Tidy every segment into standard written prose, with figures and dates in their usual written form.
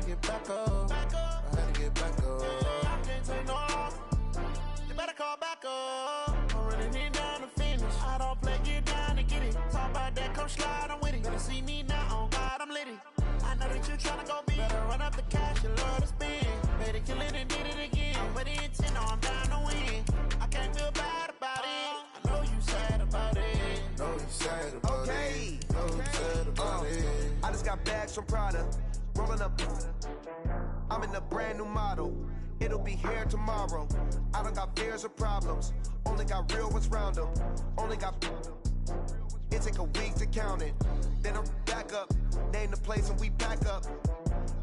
Get back up. I had to get back up. I can't take no loss. You better call back up. I'm running it down to finish. I don't play, get down to get it. Talk about that, come slide, I'm with it. Better see me now, on God, I'm litty. I know that you tryna go big. Better run up the cash, you love to spend. Better kill it and did it again. I'm with the intent, no, I'm down to win. I can't feel bad about it. I know you sad about it. Know you sad about it. Know you sad about it. I just got bags from Prada. Rolling up, I'm in a brand new model. It'll be here tomorrow. I don't got fears or problems. Only got real ones round them. Only got. It take a week to count it. Then I'm back up. Name the place and we pack up.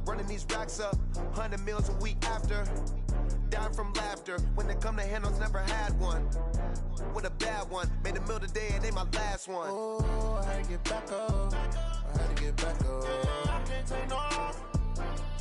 Running these racks up. 100 meals a week after. Dying from laughter. When they come to handles, never had one. With a bad one. Made a meal today and they my last one. Oh, I had to get back up. I had to get back up. I can't take no loss.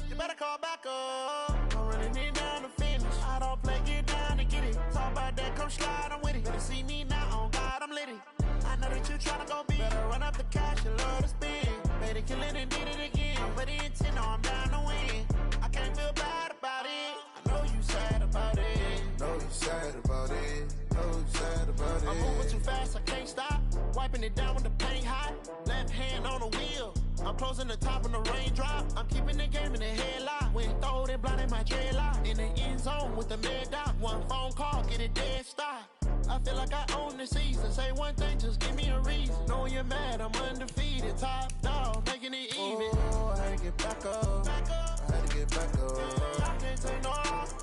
You better call back up. I'm running it down to finish. I don't play, get down to get it. Talk about that, come slide, I'm with it. Better see me now, on God, I'm litty. I know that you tryna go big. Better run up the cash, you love to spend. Better kill it and did it again. I'm with the intent, no, I'm down to win. I can't feel bad about it. I know you sad about it. Know you sad about it. Know you sad about it. I'm moving too fast, I can't stop. Wiping it down when the paint hot. Left hand on the wheel. I'm closing the top when the raindrop. I'm keeping the game in the headlock. When throwed and blinded my dreadlock. In the end zone with the mad dot. One phone call, get it dead stop. I feel like I own the season. Say one thing, just give me a reason. Knowing you're mad, I'm undefeated. Top dog, making it even. Oh, I had to get back up. I had to get back up. I can't take no loss.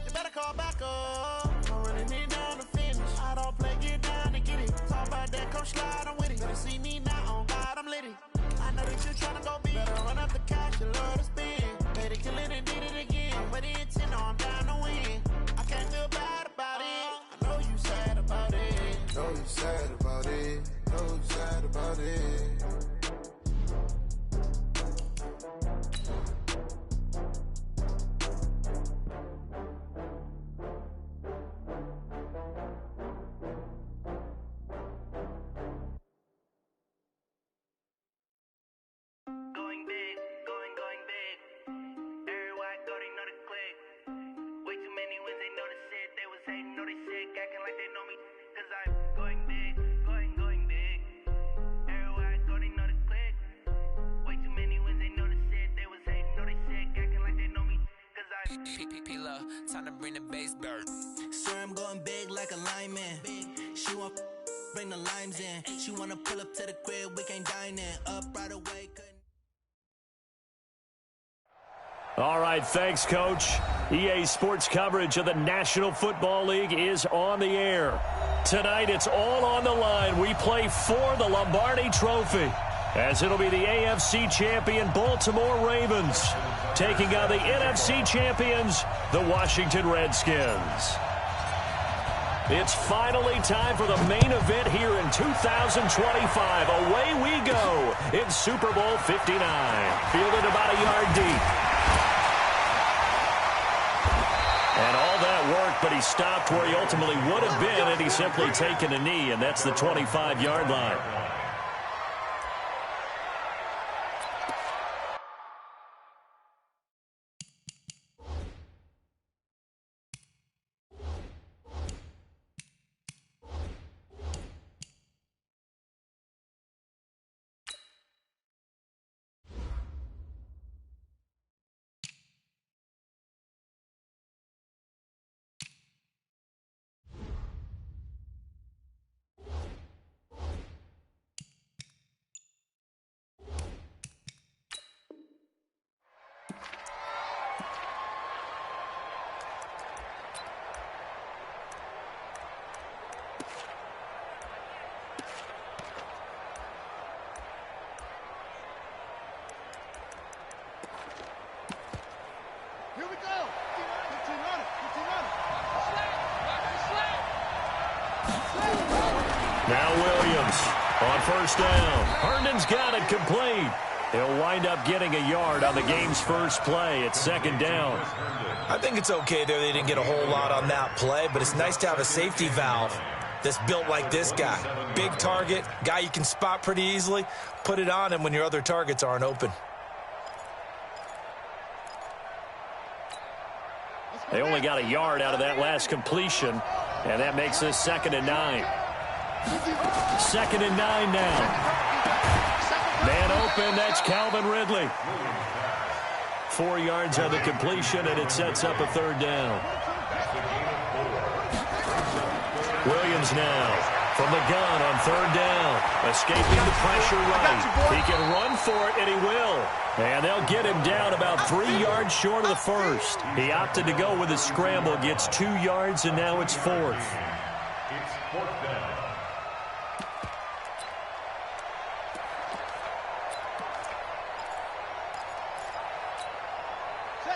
You better call back up. I'm running it down to finish. I don't play, get down to get it. Talk about that, come slide, I'm with it. Better see me now, on God, I'm litty. I know that you tryna go big. Better run up the cash, you love to spend. Better kill it and did it again. I'm with the intent, no, I'm down to win. I can't feel bad about it. I know you sad about it. Know you sad about it. Know you sad about it. Time to bring the bass bird. Swear I'm going big like a lineman. She want bring the limes in. She wanna pull up to the crib, we can't dine in. Up right away. All right, thanks, Coach. EA Sports coverage of the National Football League is on the air. Tonight, it's all on the line. We play for the Lombardi Trophy, as it'll be the AFC champion Baltimore Ravens taking on the NFC champions, the Washington Redskins. It's finally time for the main event here in 2025. Away we go in Super Bowl 59. Fielded about a yard deep. And all that work, but he stopped where he ultimately would have been had he simply taken a knee, and that's the 25-yard line. Now Williams on first down. Herndon's got it complete. He'll wind up getting a yard on the game's first play. It's second down. I think it's okay there. They didn't get a whole lot on that play, but it's nice to have a safety valve that's built like this guy. Big target, guy you can spot pretty easily. Put it on him when your other targets aren't open. They only got a yard out of that last completion, and that makes this 2nd and 9. 2nd and 9 now. Man open, that's Calvin Ridley. 4 yards on the completion, and it sets up a 3rd down. Williams now from the gun on 3rd down. Escaping the pressure right. He can run for it, and he will. And they'll get him down about 3 yards short of the first. He opted to go with a scramble, gets 2 yards, and now it's 4th. It's 4th down.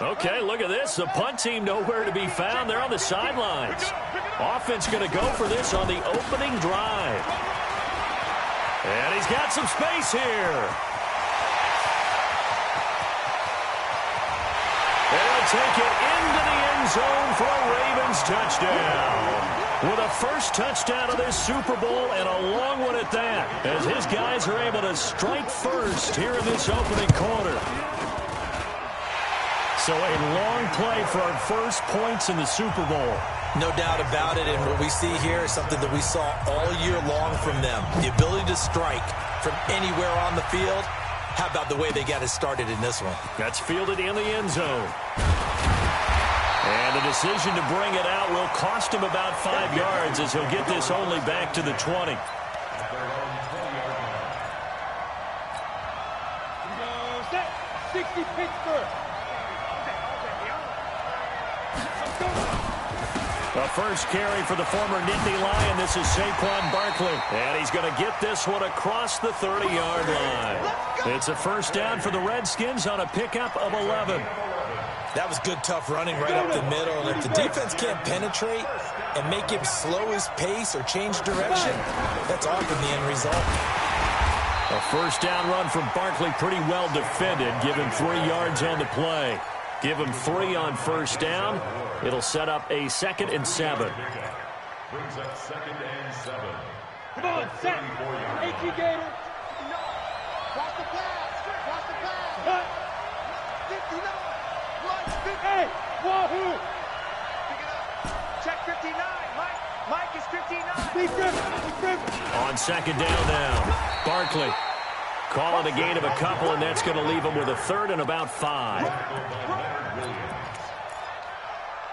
Okay, look at this. The punt team nowhere to be found. They're on the sidelines. Offense going to go for this on the opening drive. And he's got some space here. They'll take it into the end zone for a Ravens touchdown. With a first touchdown of this Super Bowl and a long one at that, as his guys are able to strike first here in this opening quarter. So a long play for our first points in the Super Bowl. No doubt about it, and what we see here is something that we saw all year long from them. The ability to strike from anywhere on the field. How about the way they got it started in this one? That's fielded in the end zone. And the decision to bring it out will cost him about 5 yards as he'll get this only back to the 20. 60 Pittsburgh. The first carry for the former Nittany Lion. This is Saquon Barkley. And he's going to get this one across the 30-yard line. It's a first down for the Redskins on a pickup of 11. That was good, tough running right up the middle. And if the defense can't penetrate and make him slow his pace or change direction, that's often the end result. A first down run from Barkley, pretty well defended. Give him 3 yards on the play. Give him 3 on first down. It'll set up a 2nd and 7. Brings up 2nd and 7. Come on, set. AT Gator. Cross the pass. Cross the pass. 59. Hey, Wahoo. Pick it up. Check 59. Mike is 59. Big Griffin. On 2nd down now. Barkley calling a gain of a couple, and that's going to leave him with a 3rd and about 5.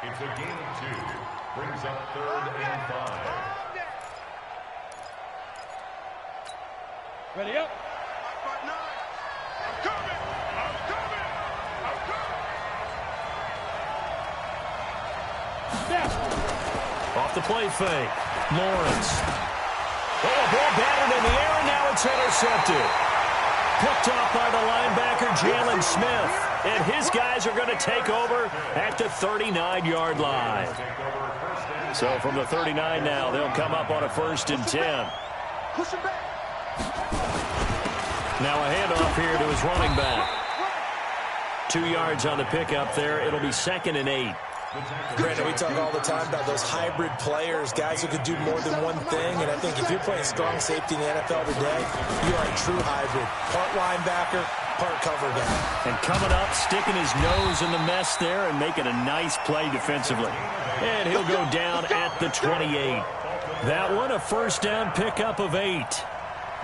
It's a gain of 2. Brings up 3rd and 5. Ready up. I'm coming. Off the play fake. Lawrence. Oh, ball batted in the air, and now it's intercepted. Picked off by the linebacker, Jalen Smith. And his guys are going to take over at the 39-yard line. So from the 39 now, they'll come up on a 1st and 10. Push him back. Now a handoff here to his running back. 2 yards on the pickup there. It'll be 2nd and 8. Brandon, we talk all the time about those hybrid players, guys who can do more than one thing, and I think if you're playing strong safety in the NFL today, you are a true hybrid. Part linebacker, part cover guy. And coming up, sticking his nose in the mess there and making a nice play defensively. And he'll go down at the 28. That one, a first down pickup of 8.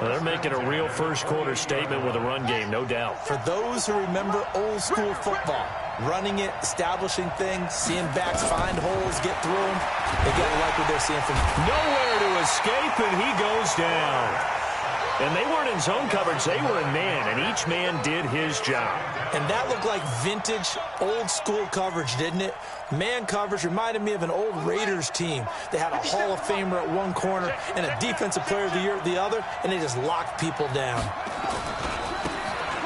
Well, they're making a real first-quarter statement with a run game, no doubt. For those who remember old-school football, running it, establishing things, seeing backs find holes, get through them, they got to like what they're seeing from nowhere to escape, and he goes down. And they weren't in zone coverage. They were in man, and each man did his job. And that looked like vintage, old-school coverage, didn't it? Man coverage reminded me of an old Raiders team. They had a Hall of Famer at one corner and a Defensive Player of the Year at the other, and they just locked people down.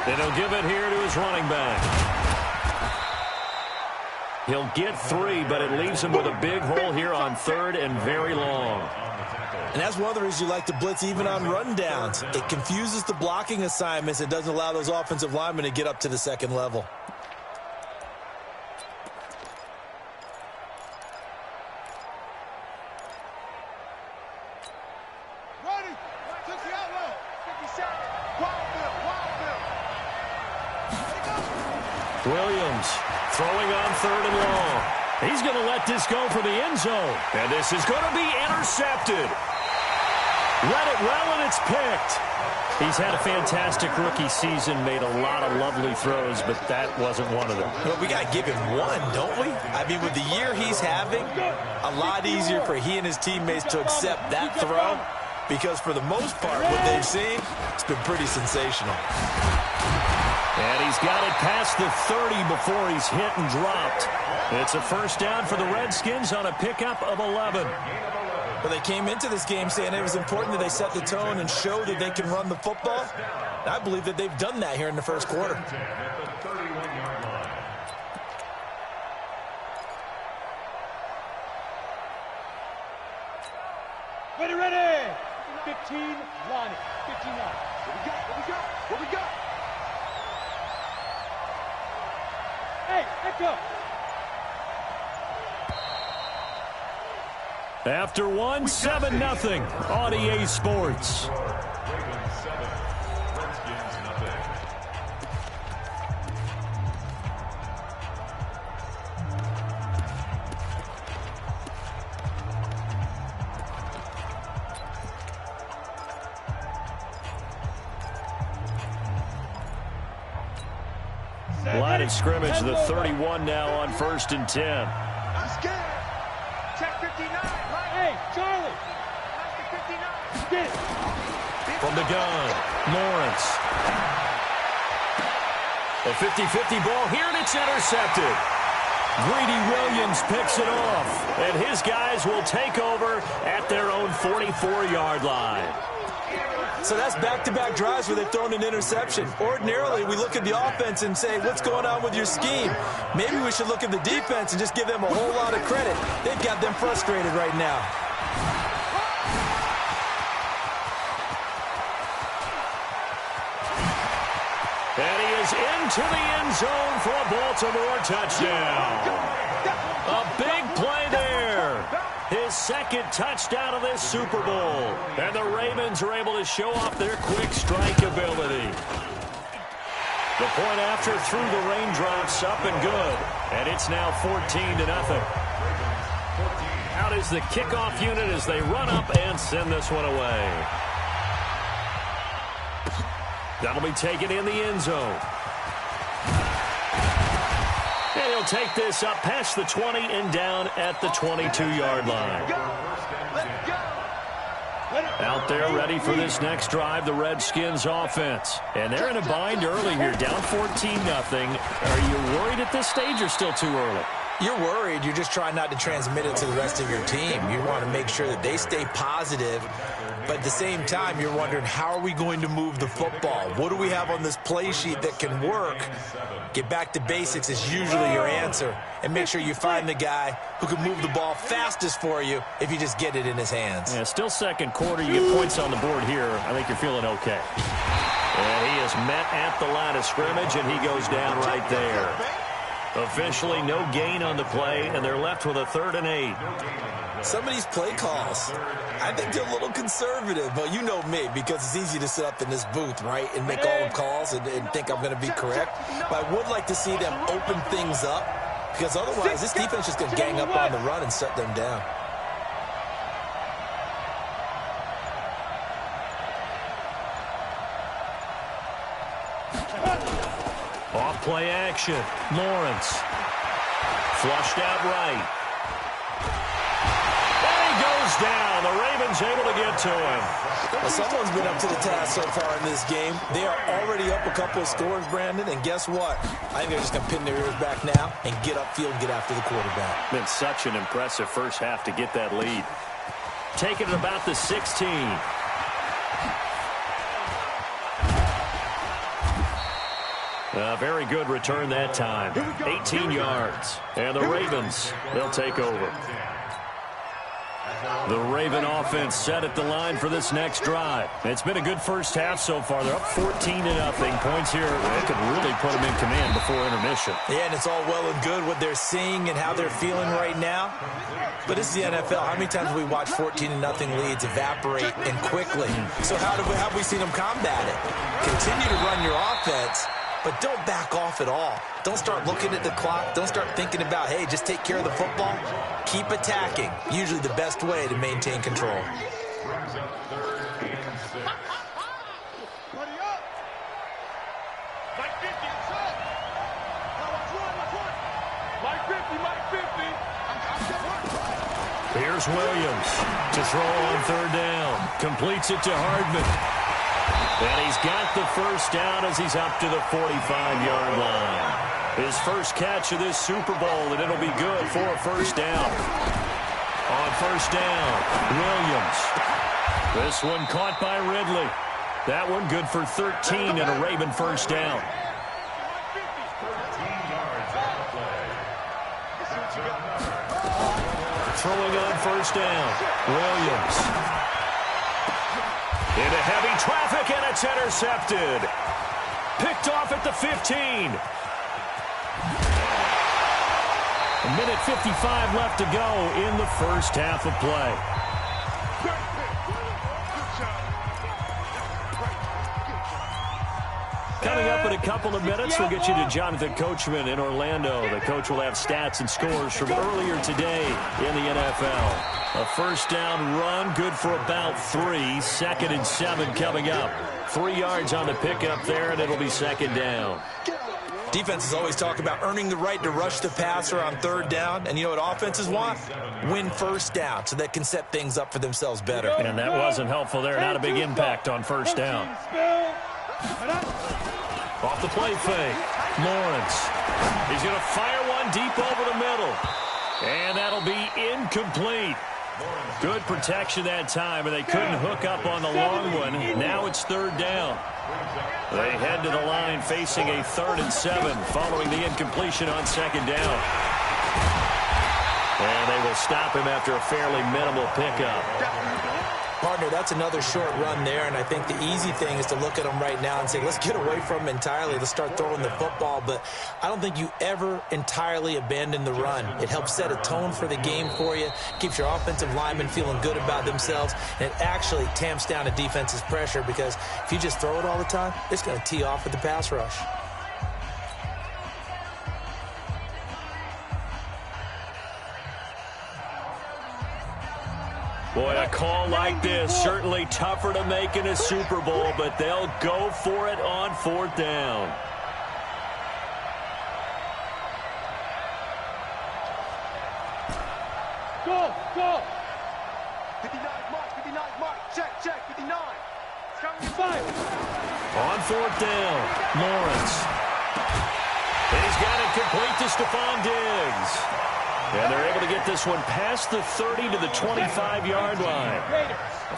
And he'll give it here to his running back. He'll get 3, but it leaves him with a big hole here on 3rd and very long. And that's one of the reasons you like to blitz even on rundowns. It confuses the blocking assignments and doesn't allow those offensive linemen to get up to the second level. Williams throwing on 3rd and long. He's going to let this go for the end zone. And this is going to be intercepted. Read it well, and it's picked. He's had a fantastic rookie season, made a lot of lovely throws, but that wasn't one of them. Well, we got to give him one, don't we? I mean, with the year he's having, a lot easier for he and his teammates to accept that throw, because for the most part, what they've seen, it's been pretty sensational. And he's got it past the 30 before he's hit and dropped. It's a first down for the Redskins on a pickup of 11. Well, they came into this game saying it was important that they set the tone and show that they can run the football. And I believe that they've done that here in the first quarter. Ready. 15, line it. 15 line. What we got? Hey, echo. After 1, 7-0 on EA Sports. Ravens 7, Redskins nothing. Line of scrimmage, the 31 now on 1st and 10. I'm scared. Check 59. Hey, Charlie. That's the 59. From the gun, Lawrence. A 50-50 ball here, and it's intercepted. Greedy Williams picks it off, and his guys will take over at their own 44-yard line. So that's back-to-back drives where they've thrown an interception. Ordinarily, we look at the offense and say, what's going on with your scheme? Maybe we should look at the defense and just give them a whole lot of credit. They've got them frustrated right now. And he is into the end zone for a Baltimore touchdown. A big play there. His second touchdown of this Super Bowl. And the Ravens are able to show off their quick strike ability. The point after through the raindrops, up and good. And it's now 14-0. Out is the kickoff unit as they run up and send this one away. That'll be taken in the end zone. And he'll take this up past the 20 and down at the 22-yard line. Out there ready for this next drive, the Redskins offense. And they're in a bind early here, down 14-0. Are you worried at this stage or still too early? You're worried. You're just trying not to transmit it to the rest of your team. You want to make sure that they stay positive. But at the same time, you're wondering, how are we going to move the football? What do we have on this play sheet that can work? Get back to basics is usually your answer. And make sure you find the guy who can move the ball fastest for you if you just get it in his hands. Yeah, still second quarter. You get points on the board here. I think you're feeling okay. And he is met at the line of scrimmage, and he goes down right there. Officially no gain on the play, and they're left with a 3rd and 8. Some of these play calls, I think they're a little conservative, but you know me, because it's easy to sit up in this booth, right, and make all the calls and think I'm going to be correct. But I would like to see them open things up, because otherwise this defense is just going to gang up on the run and shut them down. Off play action. Lawrence. Flushed out right. And he goes down. The Ravens able to get to him. Well, someone's been up to the task so far in this game. They are already up a couple of scores, Brandon, and guess what? I think they're just going to pin their ears back now and get upfield and get after the quarterback. Been such an impressive first half to get that lead. Taking it about the 16. Very good return that time. 18 yards. And the Ravens, they'll take over. The Raven offense set at the line for this next drive. It's been a good first half so far. They're up 14-0. Points here, they could really put them in command before intermission. Yeah, and it's all well and good what they're seeing and how they're feeling right now. But this is the NFL. How many times have we watched 14-0 leads evaporate and quickly? So how have we seen them combat it? Continue to run your offense, but don't back off at all. Don't start looking at the clock. Don't start thinking about, hey, just take care of the football. Keep attacking. Usually the best way to maintain control. Brings up 3rd and 6. Buddy up. Mike 50, it's up. Let's run. Mike 50, Mike 50. Here's Williams to throw on 3rd down. Completes it to Hardman. And he's got the first down as he's up to the 45-yard line. His first catch of this Super Bowl, and it'll be good for a first down. On 1st down, Williams. This one caught by Ridley. That one good for 13 and a Raven first down. 13 yards on the play. Throwing on 1st down, Williams. Into heavy traffic, and it's intercepted. Picked off at the 15. A minute 55 left to go in the first half of play. Coming up in a couple of minutes, we'll get you to Jonathan Coachman in Orlando. The coach will have stats and scores from earlier today in the NFL. A first down run, good for about 3. 2nd and 7 coming up. 3 yards on the pickup there, and it'll be 2nd down. Defenses always talk about earning the right to rush the passer on 3rd down. And you know what offenses want? Win first down so they can set things up for themselves better. And that wasn't helpful there. Not a big impact on 1st down. Off the play fake. Lawrence. He's going to fire one deep over the middle. And that'll be incomplete. Good protection that time, and they couldn't hook up on the long one. Now it's 3rd down. They head to the line facing a 3rd and 7 following the incompletion on 2nd down. And they will stop him after a fairly minimal pickup. Partner, that's another short run there, and I think the easy thing is to look at them right now and say, let's get away from them entirely. Let's start throwing the football, but I don't think you ever entirely abandon the run. It helps set a tone for the game for you, keeps your offensive linemen feeling good about themselves, and it actually tamps down a defense's pressure because if you just throw it all the time, it's going to tee off with the pass rush. Boy, a call like this, certainly tougher to make in a Super Bowl, but they'll go for it on 4th down. Go! 59, Mark, check, 59. It's coming Five. On 4th down, Lawrence. He's got it complete to Stephon Diggs. And they're able to get this one past the 30 to the 25-yard line.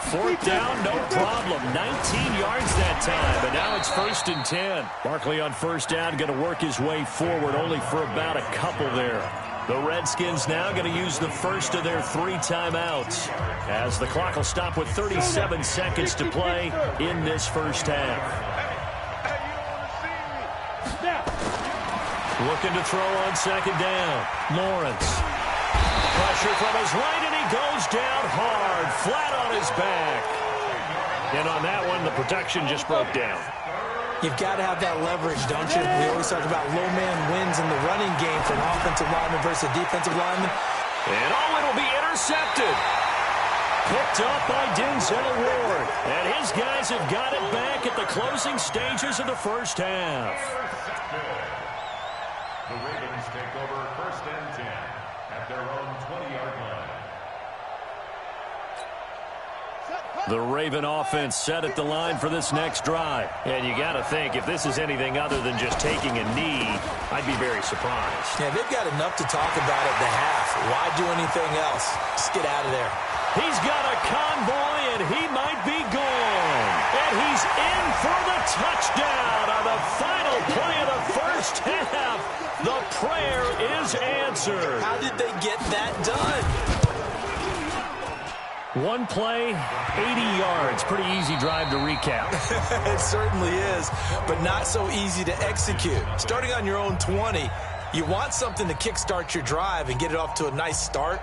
4th down, no problem. 19 yards that time, but now it's 1st and 10. Barkley on 1st down, going to work his way forward, only for about a couple there. The Redskins now going to use the first of their 3 timeouts, as the clock will stop with 37 seconds to play in this first half. Looking to throw on 2nd down. Lawrence. Pressure from his right, and he goes down hard, flat on his back. And on that one, the protection just broke down. You've got to have that leverage, don't you? We always talk about low man wins in the running game for an offensive lineman versus a defensive lineman. And it'll be intercepted. Picked up by Denzel Ward. And his guys have got it back at the closing stages of the first half. The Ravens take over 1st and 10 at their own 20-yard line. The Raven offense set at the line for this next drive. And you got to think, if this is anything other than just taking a knee, I'd be very surprised. Yeah, they've got enough to talk about at the half. Why do anything else? Just get out of there. He's got a convoy, and he might be gone. And he's is in for the touchdown on the final play of the first half. The prayer is answered. How did they get that done? One play, 80 yards. Pretty easy drive to recap. It certainly is, but not so easy to execute. Starting on your own 20, you want something to kickstart your drive and get it off to a nice start.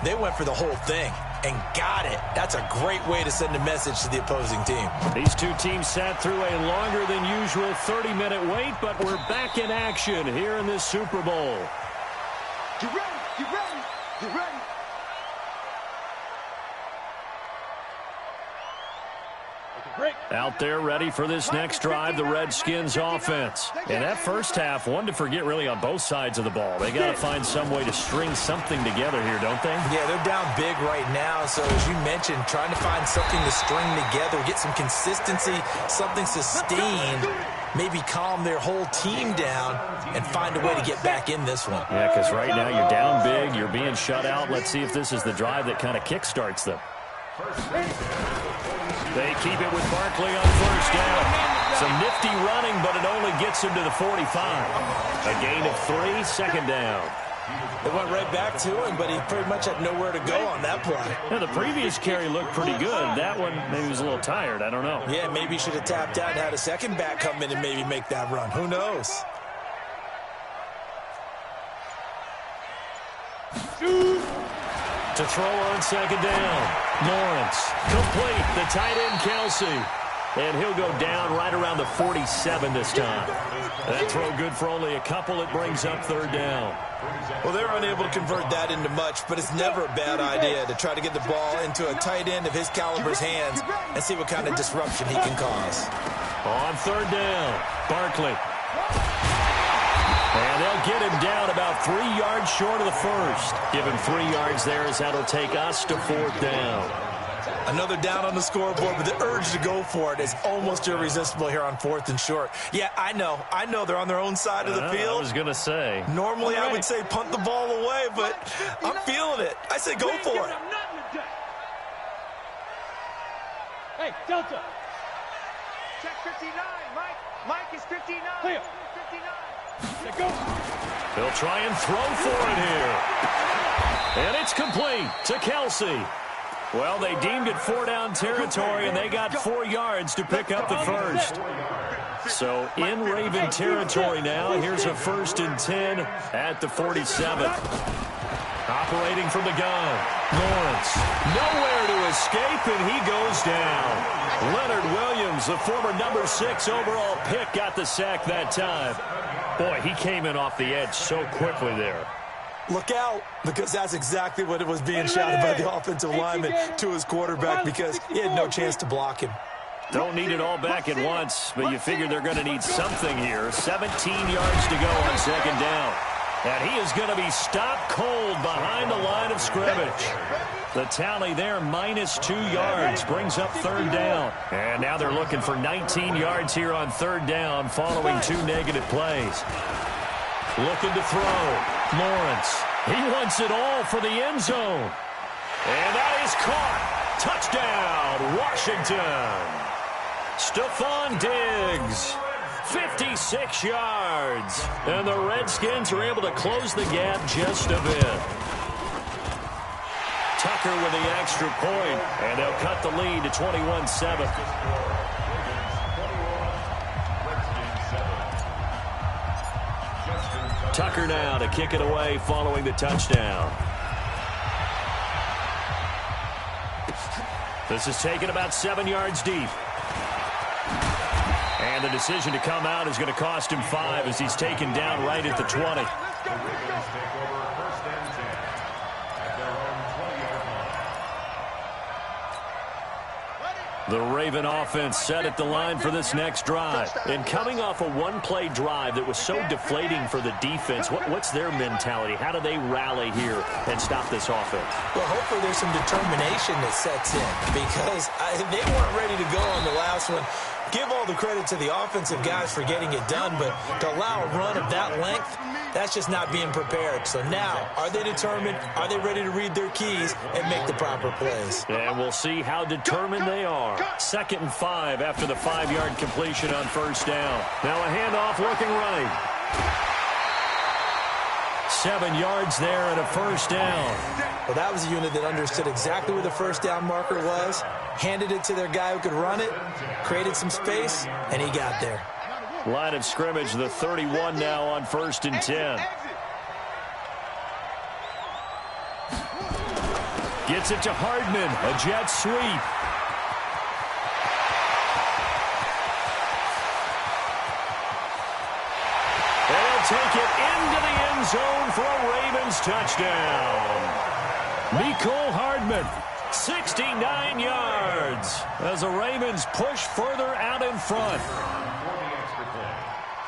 They went for the whole thing and got it. That's a great way to send a message to the opposing team. These two teams sat through a longer than usual 30-minute wait, but we're back in action here in this Super Bowl. Get ready, get ready, get ready. Out there ready for this next drive, the Redskins offense. And that first half, one to forget really on both sides of the ball. They got to find some way to string something together here, don't they? Yeah, they're down big right now. So as you mentioned, trying to find something to string together, get some consistency, something sustained, maybe calm their whole team down and find a way to get back in this one. Yeah, because right now you're down big, you're being shut out. Let's see if this is the drive that kind of kickstarts them. They keep it with Barkley on first down. Some nifty running, but it only gets him to the 45. A gain of 3, second down. They went right back to him, but he pretty much had nowhere to go on that play. Yeah, the previous carry looked pretty good. That one, maybe he was a little tired. I don't know. Yeah, maybe he should have tapped out and had a second back come in and maybe make that run. Who knows? To throw on second down. Lawrence, complete, the tight end Kelsey. And he'll go down right around the 47 this time. That throw good for only a couple. It brings up third down. Well, they're unable to convert that into much, but it's never a bad idea to try to get the ball into a tight end of his caliber's hands and see what kind of disruption he can cause. On third down, Barkley. And they'll get him down about 3 yards short of the first. Give him 3 yards there as that'll take us to fourth down. Another down on the scoreboard, but the urge to go for it is almost irresistible here on fourth and short. Yeah, I know they're on their own side of the field. I was going to say. Normally I would say punt the ball away, but I'm feeling it. I say go for it. Hey, Delta. Check 59, Mike. Mike is 59. Clear. 59. Let go. They'll try and throw for it here. And it's complete to Kelsey. Well, they deemed it 4-down territory, and they got 4 yards to pick up the first. So in Raven territory now, here's a 1st and 10 at the 47. Operating from the gun, Lawrence. Nowhere to escape, and he goes down. Leonard Williams, the former number 6 overall pick, got the sack that time. Boy, he came in off the edge so quickly there. Look out, because that's exactly what it was being shouted by the offensive lineman to his quarterback, because he had no chance to block him. Don't need it all back at once, but you figure they're going to need something here. 17 yards to go on second down. And he is going to be stopped cold behind the line of scrimmage. The tally there, -2 yards, brings up third down. And now they're looking for 19 yards here on third down following 2 negative plays. Looking to throw. Lawrence. He wants it all for the end zone. And that is caught. Touchdown, Washington. Stephon Diggs. 56 yards. And the Redskins are able to close the gap just a bit. Tucker with the extra point, and they'll cut the lead to 21-7. Tucker now to kick it away following the touchdown. This is taken about 7 yards deep. And the decision to come out is going to cost him 5 as he's taken down right at the 20. The Raven offense set at the line for this next drive. And coming off a one-play drive that was so deflating for the defense, what's their mentality? How do they rally here and stop this offense? Well, hopefully there's some determination that sets in, because they weren't ready to go on the last one. give all the credit to the offensive guys for getting it done, but to allow a run of that length, that's just not being prepared. So now, are they determined? Are they ready to read their keys and make the proper plays? And we'll see how determined they are. 2nd and 5 after the 5-yard completion on first down. Now a handoff looking right. 7 yards there and a first down. Well, that was a unit that understood exactly where the first down marker was, handed it to their guy who could run it, created some space, and he got there. Line of scrimmage, the 31 now on 1st and 10. Gets it to Hardman, a jet sweep. They'll take it into the end zone for a Ravens touchdown. Mecole Hardman, 69 yards, as the Ravens push further out in front.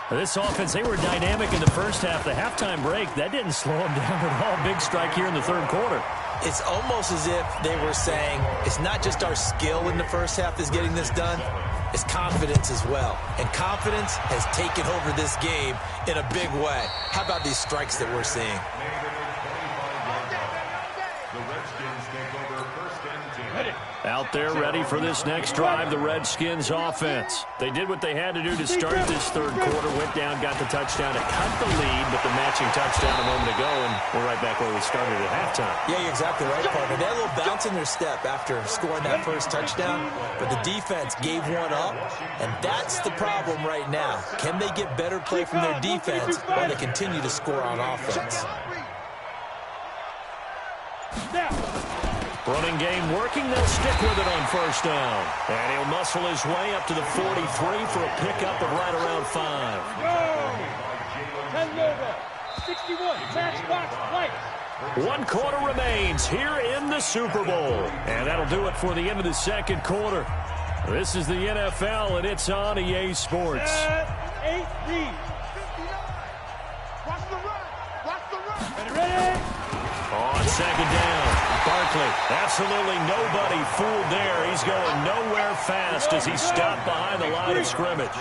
This offense, they were dynamic in the first half. The halftime break, that didn't slow them down at all. Big strike here in the 3rd quarter. It's almost as if they were saying, it's not just our skill in the first half that's getting this done, it's confidence as well. And confidence has taken over this game in a big way. How about these strikes that we're seeing? Out there ready for this next drive, the Redskins offense. They did what they had to do to start this 3rd quarter, went down, got the touchdown to cut the lead, but the matching touchdown a moment ago, and we're right back where we started at halftime. Yeah, you're exactly right, partner. They had a little bounce in their step after scoring that first touchdown, but the defense gave one up, and that's the problem right now. Can they get better play from their defense while they continue to score on offense? Running game working, they'll stick with it on first down. And he'll muscle his way up to the 43 for a pickup of right around 5. 10 over, 61, match box, lights. 1 quarter remains here in the Super Bowl. And that'll do it for the end of the 2nd quarter. This is the NFL, and it's on EA Sports. 8 lead. Watch the run. Watch the run. Ready? On 2nd down, Barkley, absolutely nobody fooled there. He's going nowhere fast as he stopped behind the line of scrimmage.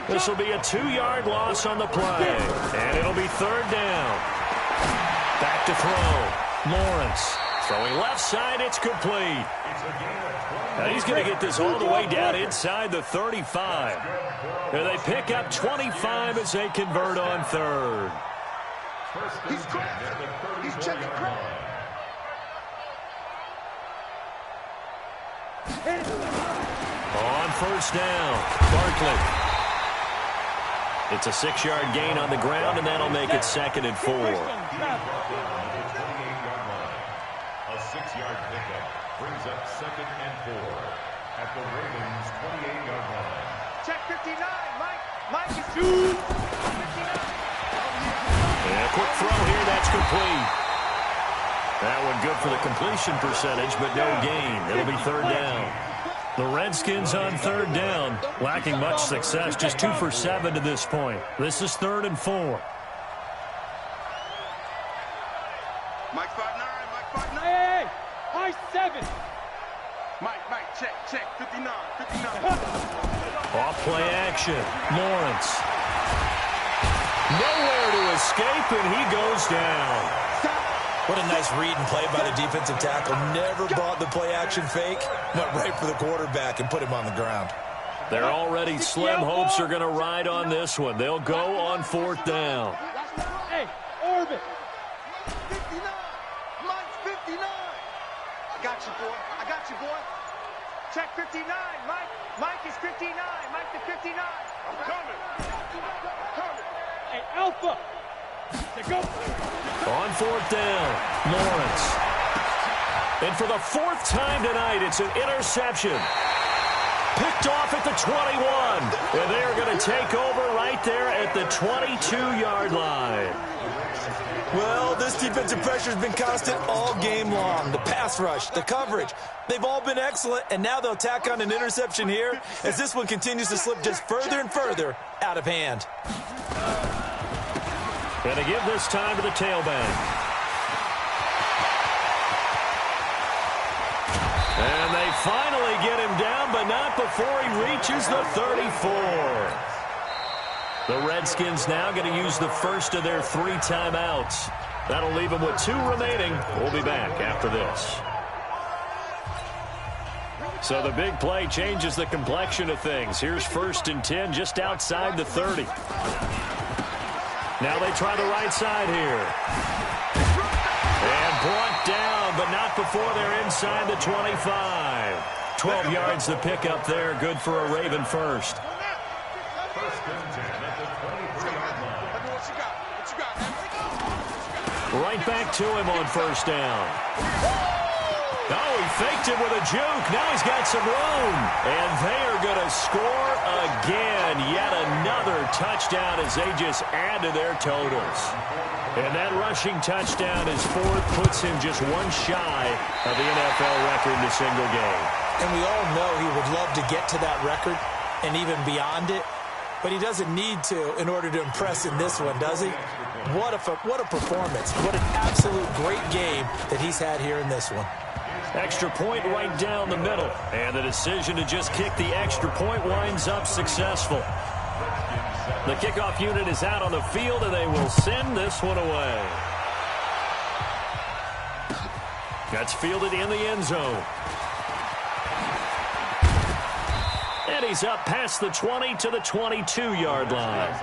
This will be a 2-yard loss on the play, and it'll be 3rd down. Back to throw. Lawrence throwing left side, it's complete. Now he's going to get this all the way down inside the 35. Here they pick up 25 as they convert on 3rd. He's crashing. He's checking crap. On first down, Barkley. It's a 6-yard gain on the ground, and that'll make it 2nd and 4. A 6-yard pickup brings up 2nd and 4 at the Ravens' 28-yard line. Check 59, Mike is 2. 59. And a quick throw here, that's complete. That one good for the completion percentage, but no gain. It'll be 3rd down. The Redskins on 3rd down, lacking much success, just 2 for 7 to this point. This is 3rd and 4. Mike 5'9", Mike 5'9". Hey, high 7. Mike, check, 59. Off play action, Lawrence. Nowhere to escape, and he goes down. What a nice read and play by the defensive tackle. Never brought the play action fake. Went right for the quarterback and put him on the ground. They're already slim hopes are going to ride on this one. They'll go on 4th down. Hey, Orbit. 59. Mike's 59. I got you, boy. Check 59, Mike. Mike is 59. Mike to 59. I'm coming. Hey, Alpha. They go. On 4th down, Lawrence. And for the 4th time tonight, it's an interception. Picked off at the 21. And they are going to take over right there at the 22-yard line. Well, this defensive pressure has been constant all game long. The pass rush, the coverage, they've all been excellent, and now they'll tack on an interception here as this one continues to slip just further and further out of hand. Going to give this time to the tailback. And they finally get him down, but not before he reaches the 34. The Redskins now going to use the first of their 3 timeouts. That'll leave them with 2 remaining. We'll be back after this. So the big play changes the complexion of things. Here's 1st and 10 just outside the 30. Now they try the right side here. And brought down, but not before they're inside the 25. 12 yards to pick up there. Good for a Raven first. Right back to him on 1st down. Oh, he faked it with a juke. Now he's got some room. And they are going to score again. Yet another touchdown as they just add to their totals. And that rushing touchdown, his 4th, puts him just 1 shy of the NFL record in a single game. And we all know he would love to get to that record and even beyond it. But he doesn't need to in order to impress in this one, does he? What a performance. What an absolute great game that he's had here in this one. Extra point right down the middle. And the decision to just kick the extra point winds up successful. The kickoff unit is out on the field, and they will send this one away. That's fielded in the end zone. And he's up past the 20 to the 22-yard line.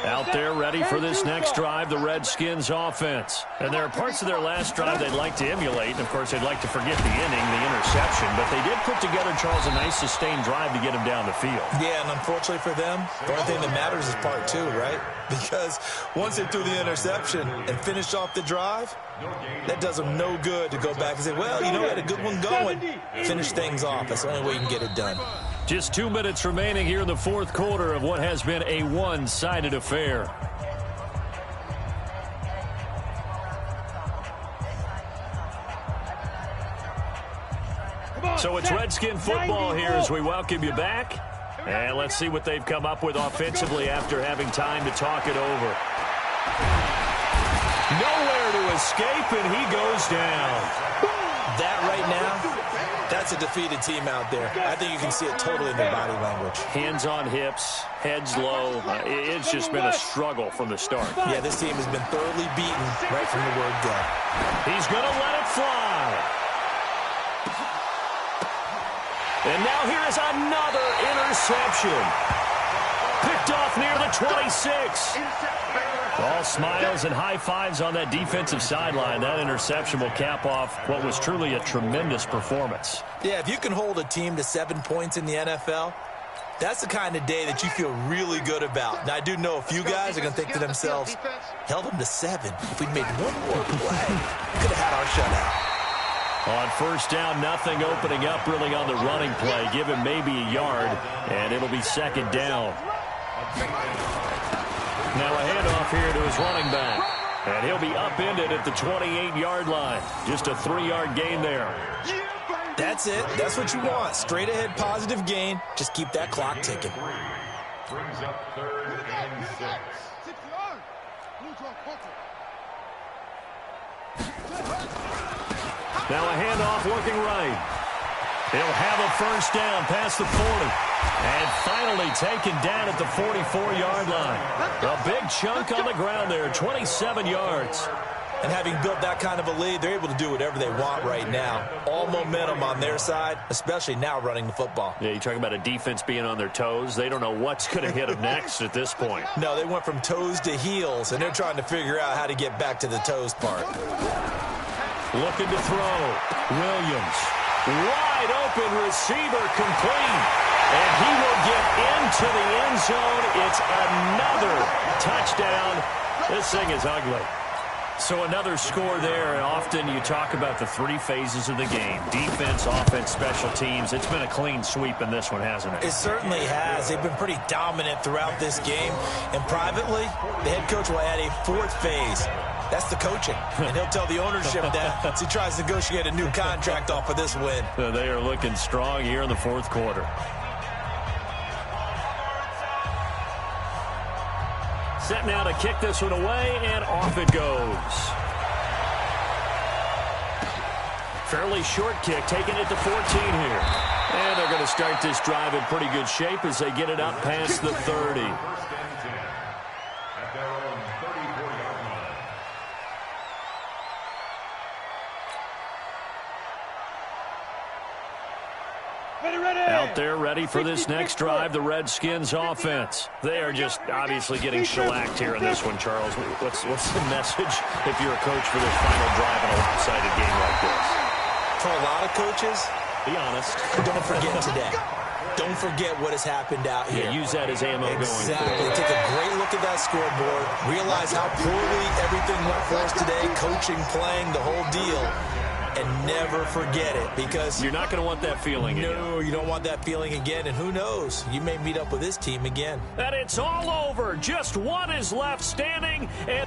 Out there ready for this next drive, the Redskins offense. And there are parts of their last drive they'd like to emulate. And, of course, they'd like to forget the inning, the interception. But they did put together, Charles, a nice sustained drive to get him down the field. Yeah, and unfortunately for them, the only thing that matters is part 2, right? Because once they threw the interception and finished off the drive, that does them no good to go back and say, well, you know, we had a good one going. Finish things off. That's the only way you can get it done. Just 2 minutes remaining here in the 4th quarter of what has been a one-sided affair. So it's Redskin football here as we welcome you back. And let's see what they've come up with offensively after having time to talk it over. Nowhere to escape, and he goes down. That right now, that's a defeated team out there. I think you can see it totally in their body language. Hands on hips, heads low. It's just been a struggle from the start. Yeah, this team has been thoroughly beaten right from the word go. He's going to let it fly. And now here is another interception. Picked off near the 26. All smiles and high fives on that defensive sideline. That interception will cap off what was truly a tremendous performance. Yeah, if you can hold a team to 7 points in the NFL, that's the kind of day that you feel really good about. Now, I do know a few guys are going to think to themselves, held them to 7. If we'd made one more play, we could have had our shutout. On 1st down, nothing opening up really on the running play. Give him maybe a yard, and it'll be 2nd down. Now a handoff here to his running back. And he'll be upended at the 28-yard line. Just a 3-yard gain there. That's it. That's what you want. Straight ahead positive gain. Just keep that clock ticking. Brings up 3rd and 6. Now a handoff working right. He'll have a 1st down past the 40. And finally taken down at the 44-yard line. A big chunk on the ground there, 27 yards. And having built that kind of a lead, they're able to do whatever they want right now. All momentum on their side, especially now running the football. Yeah, you talk about a defense being on their toes. They don't know what's going to hit them next at this point. No, they went from toes to heels, and they're trying to figure out how to get back to the toes part. Looking to throw. Williams. Wide open receiver complete. And he will get into the end zone. It's another touchdown. This thing is ugly. So another score there, and often you talk about the 3 phases of the game. Defense, offense, special teams. It's been a clean sweep in this one, hasn't it? It certainly has. They've been pretty dominant throughout this game. And privately, the head coach will add a 4th phase. That's the coaching. And he'll tell the ownership that as he tries to negotiate a new contract off of this win. They are looking strong here in the 4th quarter. set now to kick this one away, and off it goes. Fairly short kick, taking it to 14 here. And they're going to start this drive in pretty good shape as they get it up past the 30. At their own 34-yard line. Out there ready for this next drive, the Redskins offense. They are just obviously getting shellacked here in this one, Charles. What's the message if you're a coach for this final drive in a lopsided game like this? For a lot of coaches, be honest, don't forget today. Don't forget what has happened out here. Yeah, use that as ammo going forward. Take a great look at that scoreboard. Realize how poorly everything went for us today. Coaching, playing, the whole deal. And never forget it, because you're not going to want that feeling again. No, you don't want that feeling again. And who knows? You may meet up with this team again. And it's all over. Just one is left standing. And